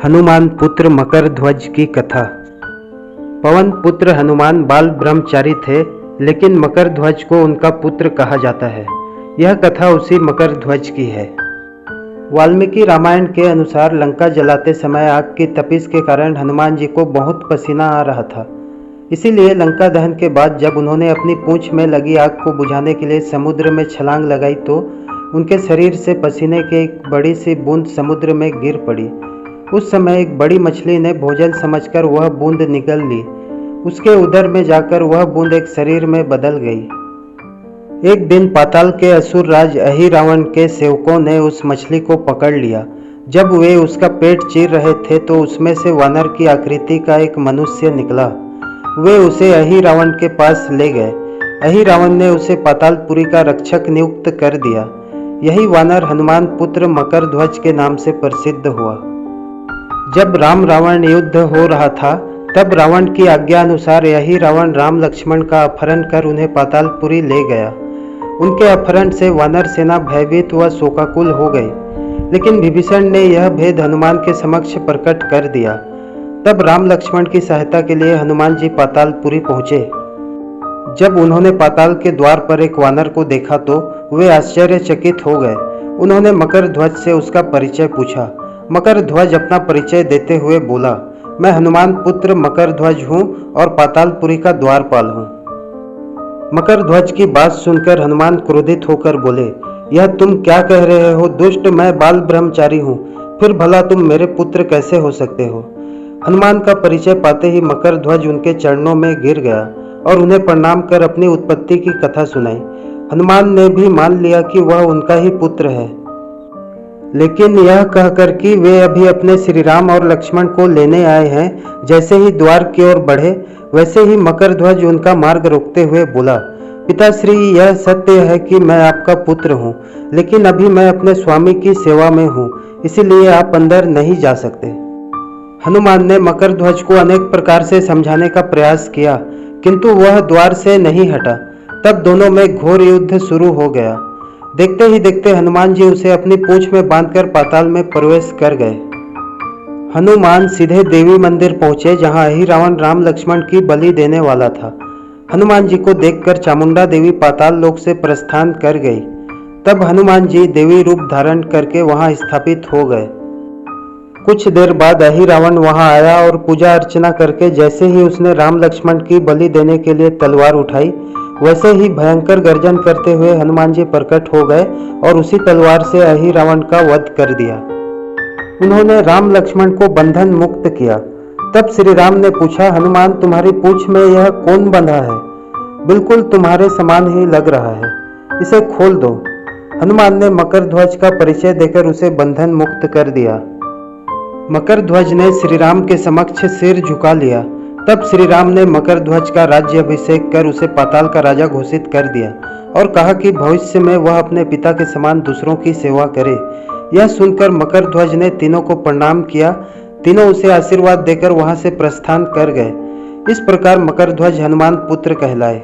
हनुमान पुत्र मकर ध्वज की कथा। पवन पुत्र हनुमान बाल ब्रह्मचारी थे, लेकिन मकर ध्वज को उनका पुत्र कहा जाता है। यह कथा उसी मकर ध्वज की है। वाल्मीकि रामायण के अनुसार लंका जलाते समय आग की तपिश के कारण हनुमान जी को बहुत पसीना आ रहा था। इसीलिए लंका दहन के बाद जब उन्होंने अपनी पूंछ में लगी आग को बुझाने के लिए समुद्र में छलांग लगाई तो उनके शरीर से पसीने की एक बड़ी सी बूंद समुद्र में गिर पड़ी। उस समय एक बड़ी मछली ने भोजन समझकर वह बूंद निगल ली। उसके उदर में जाकर वह बूंद एक शरीर में बदल गई। एक दिन पाताल के असुर राज अहिरावण के सेवकों ने उस मछली को पकड़ लिया। जब वे उसका पेट चीर रहे थे तो उसमें से वानर की आकृति का एक मनुष्य निकला। वे उसे अहिरावण के पास ले गए। अहिरावण ने उसे पातालपुरी का रक्षक नियुक्त कर दिया। यही वानर हनुमान पुत्र मकर ध्वज के नाम से प्रसिद्ध हुआ। जब राम रावण युद्ध हो रहा था तब रावण की आज्ञा अनुसार यही रावण राम लक्ष्मण का अपहरण कर उन्हें पातालपुरी ले गया। उनके अपहरण से वानर सेना भयभीत व शोकाकुल हो गई, लेकिन विभीषण ने यह भेद हनुमान के समक्ष प्रकट कर दिया। तब राम लक्ष्मण की सहायता के लिए हनुमान जी पातालपुरी पहुंचे। जब उन्होंने पाताल के द्वार पर एक वानर को देखा तो वे आश्चर्यचकित हो गए। उन्होंने मकर ध्वज से उसका परिचय पूछा। मकर ध्वज अपना परिचय देते हुए बोला, मैं हनुमान पुत्र मकर ध्वज हूँ और पातालपुरी का द्वारपाल हूँ। मकर ध्वज की बात सुनकर हनुमान क्रोधित होकर बोले, यह तुम क्या कह रहे हो दुष्ट, मैं बाल ब्रह्मचारी हूँ, फिर भला तुम मेरे पुत्र कैसे हो सकते हो। हनुमान का परिचय पाते ही मकर ध्वज उनके चरणों में गिर गया और उन्हें प्रणाम कर अपनी उत्पत्ति की कथा सुनाई। हनुमान ने भी मान लिया कि वह उनका ही पुत्र है, लेकिन यह कहकर कि वे अभी अपने श्री राम और लक्ष्मण को लेने आए हैं। जैसे ही द्वार की ओर बढ़े वैसे ही मकर ध्वज उनका मार्ग रोकते हुए बोला, पिताश्री, यह सत्य है कि मैं आपका पुत्र हूँ, लेकिन अभी मैं अपने स्वामी की सेवा में हूँ, इसीलिए आप अंदर नहीं जा सकते। हनुमान ने मकर ध्वज को अनेक प्रकार से समझाने का प्रयास किया, किंतु वह द्वार से नहीं हटा। तब दोनों में घोर युद्ध शुरू हो गया। देखते ही देखते हनुमान जी उसे अपनी पूंछ में बांधकर पाताल में प्रवेश कर गए। हनुमान सीधे देवी मंदिर पहुंचे, जहां अहिरावण राम लक्ष्मण की बलि देने वाला था। हनुमान जी को देखकर चामुंडा देवी पाताल लोक से प्रस्थान कर गई। तब हनुमान जी देवी रूप धारण करके वहां स्थापित हो गए। कुछ देर बाद अहिरावण वहां आया और पूजा अर्चना करके जैसे ही उसने राम लक्ष्मण की बलि देने के लिए तलवार उठाई, वैसे ही भयंकर गर्जन करते हुए हनुमान जी प्रकट हो गए और उसी तलवार से अहिरावण का वध कर दिया। उन्होंने राम लक्ष्मण को बंधन मुक्त किया। तब श्री राम ने पूछा, हनुमान, तुम्हारी पूंछ में यह कौन बंधा है? बिल्कुल तुम्हारे समान ही लग रहा है, इसे खोल दो। हनुमान ने मकर ध्वज का परिचय देकर उसे बंधन मुक्त कर दिया। मकर ध्वज ने श्री राम के समक्ष सिर झुका लिया। तब श्री राम ने मकर ध्वज का राज्य अभिषेक कर उसे पाताल का राजा घोषित कर दिया और कहा कि भविष्य में वह अपने पिता के समान दूसरों की सेवा करे। यह सुनकर मकर ध्वज ने तीनों को प्रणाम किया। तीनों उसे आशीर्वाद देकर वहां से प्रस्थान कर गए। इस प्रकार मकर ध्वज हनुमान पुत्र कहलाए।